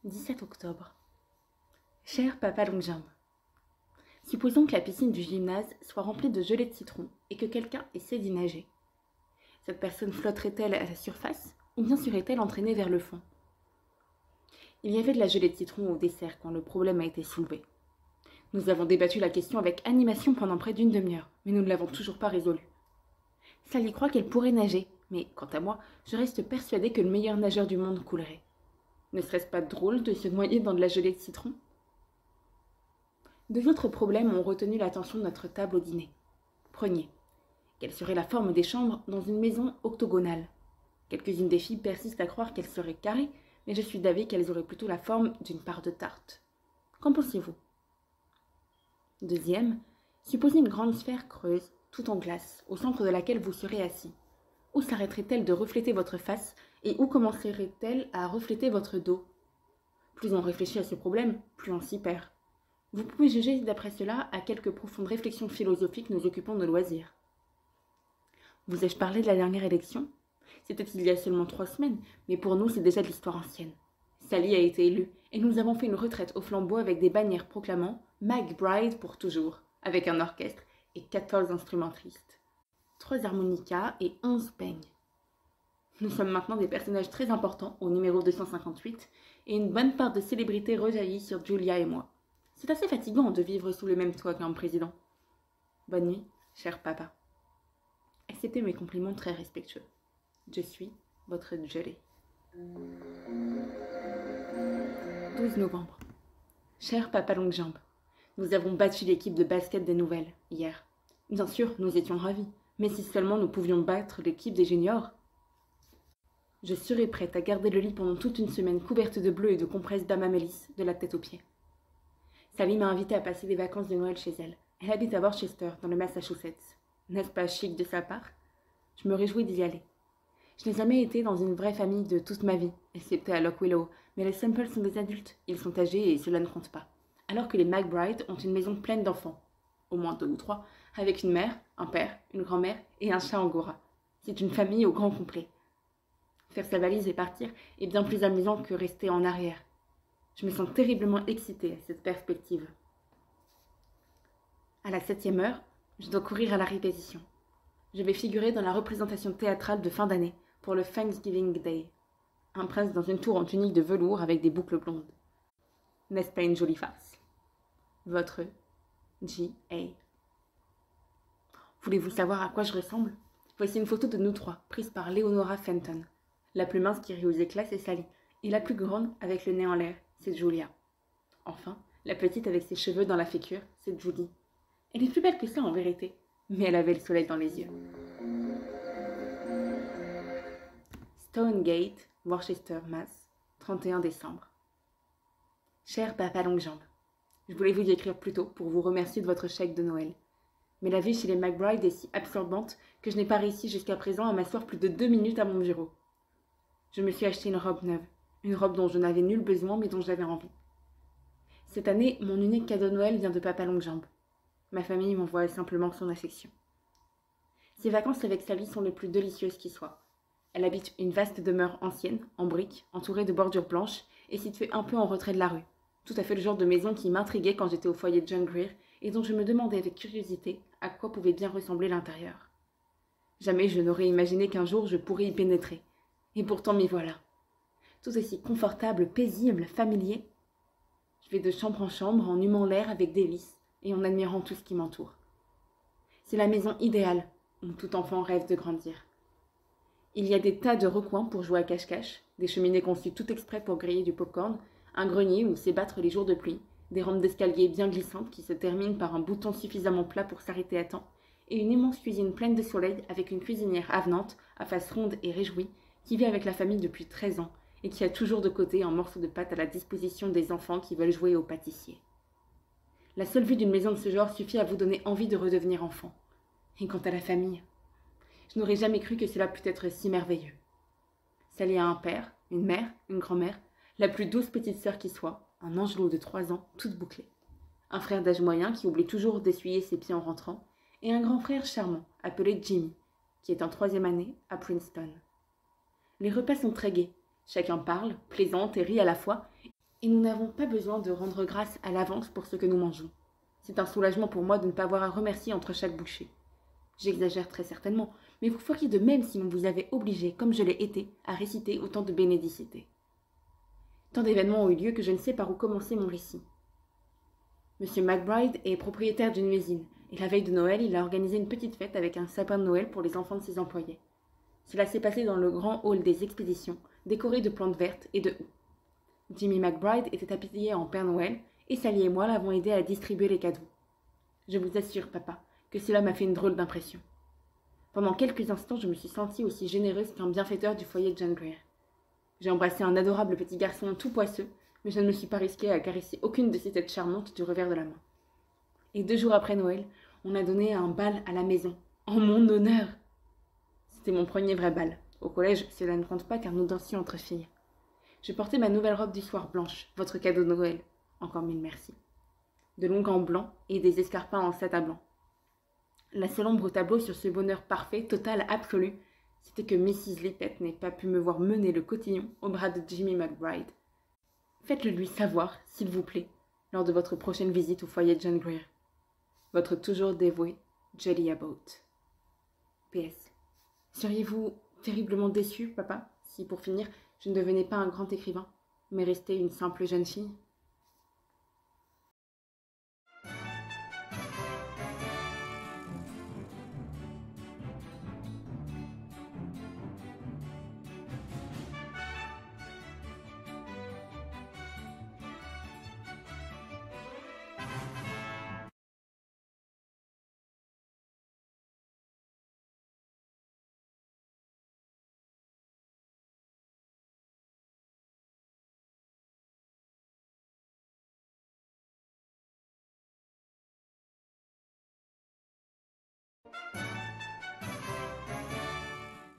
17 octobre. Cher papa Longjambe, supposons que la piscine du gymnase soit remplie de gelée de citron et que quelqu'un essaie d'y nager. Cette personne flotterait-elle à la surface ou bien serait-elle entraînée vers le fond? Il y avait de la gelée de citron au dessert quand le problème a été soulevé. Nous avons débattu la question avec animation pendant près d'une demi-heure, mais nous ne l'avons toujours pas résolue. Sally croit qu'elle pourrait nager, mais quant à moi, je reste persuadée que le meilleur nageur du monde coulerait. Ne serait-ce pas drôle de se noyer dans de la gelée de citron? Deux autres problèmes ont retenu l'attention de notre table au dîner. Premier, quelle serait la forme des chambres dans une maison octogonale? Quelques-unes des filles persistent à croire qu'elles seraient carrées, mais je suis d'avis qu'elles auraient plutôt la forme d'une part de tarte. Qu'en pensez-vous? Deuxième, supposez une grande sphère creuse, tout en glace, au centre de laquelle vous serez assis. Où s'arrêterait-elle de refléter votre face et où commencerait-elle à refléter votre dos? Plus on réfléchit à ce problème, plus on s'y perd. Vous pouvez juger d'après cela à quelques profondes réflexions philosophiques nous occupons de loisirs. Vous ai-je parlé de la dernière élection? C'était il y a seulement 3 semaines, mais pour nous c'est déjà de l'histoire ancienne. Sally a été élue et nous avons fait une retraite au flambeau avec des bannières proclamant « McBride pour toujours », avec un orchestre et 14 instrumentistes, 3 harmonicas et 11 peignes. Nous sommes maintenant des personnages très importants au numéro 258 et une bonne part de célébrité rejaillit sur Julia et moi. C'est assez fatigant de vivre sous le même toit qu'un président. Bonne nuit, cher papa. Acceptez mes compliments très respectueux. Je suis votre gelée. 12 novembre. Cher papa Longjambe, nous avons battu l'équipe de basket des Nouvelles hier. Bien sûr, nous étions ravis, mais si seulement nous pouvions battre l'équipe des juniors. Je serai prête à garder le lit pendant toute une semaine couverte de bleu et de compresses d'Amamélis de la tête aux pieds. Sally m'a invitée à passer des vacances de Noël chez elle. Elle habite à Worcester, dans le Massachusetts. N'est-ce pas chic de sa part? Je me réjouis d'y aller. Je n'ai jamais été dans une vraie famille de toute ma vie, excepté à Lock Willow, mais les Semples sont des adultes, ils sont âgés et cela ne compte pas. Alors que les McBride ont une maison pleine d'enfants, au moins 2 ou 3, avec une mère, un père, une grand-mère et un chat angora. C'est une famille au grand complet. Faire sa valise et partir est bien plus amusant que rester en arrière. Je me sens terriblement excitée à cette perspective. À la 7e heure, je dois courir à la répétition. Je vais figurer dans la représentation théâtrale de fin d'année pour le Thanksgiving Day. Un prince dans une tour en tunique de velours avec des boucles blondes. N'est-ce pas une jolie farce? Votre G.A. Voulez-vous savoir à quoi je ressemble? Voici une photo de nous 3, prise par Leonora Fenton. La plus mince qui rit aux éclats, c'est Sally, et la plus grande, avec le nez en l'air, c'est Julia. Enfin, la petite avec ses cheveux dans la fécure, c'est Judy. Elle est plus belle que ça en vérité, mais elle avait le soleil dans les yeux. Stonegate, Worcester, Mass, 31 décembre. Cher papa Longjambe, je voulais vous écrire plus tôt pour vous remercier de votre chèque de Noël. Mais la vie chez les McBride est si absorbante que je n'ai pas réussi jusqu'à présent à m'asseoir plus de 2 minutes à mon bureau. Je me suis acheté une robe neuve, une robe dont je n'avais nul besoin mais dont j'avais envie. Cette année, mon unique cadeau de Noël vient de papa Longjambe. Ma famille m'envoie simplement son affection. Ces vacances avec Sally sont les plus délicieuses qui soient. Elle habite une vaste demeure ancienne, en briques, entourée de bordures blanches et située un peu en retrait de la rue. Tout à fait le genre de maison qui m'intriguait quand j'étais au foyer de John Grier et dont je me demandais avec curiosité à quoi pouvait bien ressembler l'intérieur. Jamais je n'aurais imaginé qu'un jour je pourrais y pénétrer. Et pourtant m'y voilà. Tout aussi confortable, paisible, familier. Je vais de chambre en chambre en humant l'air avec délice et en admirant tout ce qui m'entoure. C'est la maison idéale où tout enfant rêve de grandir. Il y a des tas de recoins pour jouer à cache-cache, des cheminées conçues tout exprès pour griller du popcorn, un grenier où s'ébattre les jours de pluie, des rampes d'escalier bien glissantes qui se terminent par un bouton suffisamment plat pour s'arrêter à temps, et une immense cuisine pleine de soleil avec une cuisinière avenante, à face ronde et réjouie, qui vit avec la famille depuis 13 ans et qui a toujours de côté un morceau de pâte à la disposition des enfants qui veulent jouer au pâtissier. La seule vue d'une maison de ce genre suffit à vous donner envie de redevenir enfant. Et quant à la famille, je n'aurais jamais cru que cela pût être si merveilleux. Sally a un père, une mère, une grand-mère, la plus douce petite sœur qui soit, un angelot de 3 ans, toute bouclée. Un frère d'âge moyen qui oublie toujours d'essuyer ses pieds en rentrant, et un grand frère charmant, appelé Jimmy, qui est en 3e année à Princeton. Les repas sont très gais. Chacun parle, plaisante et rit à la fois, Et nous n'avons pas besoin de rendre grâce à l'avance pour ce que nous mangeons. C'est un soulagement pour moi de ne pas avoir à remercier entre chaque bouchée. J'exagère très certainement, mais vous feriez de même si l'on vous avait obligé, comme je l'ai été, à réciter autant de bénédicité. Tant d'événements ont eu lieu que je ne sais par où commencer mon récit. Monsieur McBride est propriétaire d'une usine, et la veille de Noël, il a organisé une petite fête avec un sapin de Noël pour les enfants de ses employés. Cela s'est passé dans le grand hall des expéditions, décoré de plantes vertes et de houx. Jimmy McBride était habillé en Père Noël, et Sally et moi l'avons aidé à distribuer les cadeaux. Je vous assure, papa, que cela m'a fait une drôle d'impression. Pendant quelques instants, je me suis sentie aussi généreuse qu'un bienfaiteur du foyer de John Grier. J'ai embrassé un adorable petit garçon tout poisseux, mais je ne me suis pas risquée à caresser aucune de ces têtes charmantes du revers de la main. Et 2 jours après Noël, on a donné un bal à la maison, en mon honneur. C'était mon premier vrai bal. Au collège, cela ne compte pas car nous dansions entre filles. Je portais ma nouvelle robe du soir blanche, votre cadeau de Noël. Encore mille merci. De longs gants blancs et des escarpins en satin blanc. La seule ombre au tableau sur ce bonheur parfait, total, absolu, c'était que Mrs. Lippett n'ait pas pu me voir mener le cotillon au bras de Jimmy McBride. Faites-le lui savoir, s'il vous plaît, lors de votre prochaine visite au foyer de John Grier. Votre toujours dévoué, Jelly Abbott. PS. Seriez-vous terriblement déçu, papa, si, pour finir, je ne devenais pas un grand écrivain, mais restais une simple jeune fille ?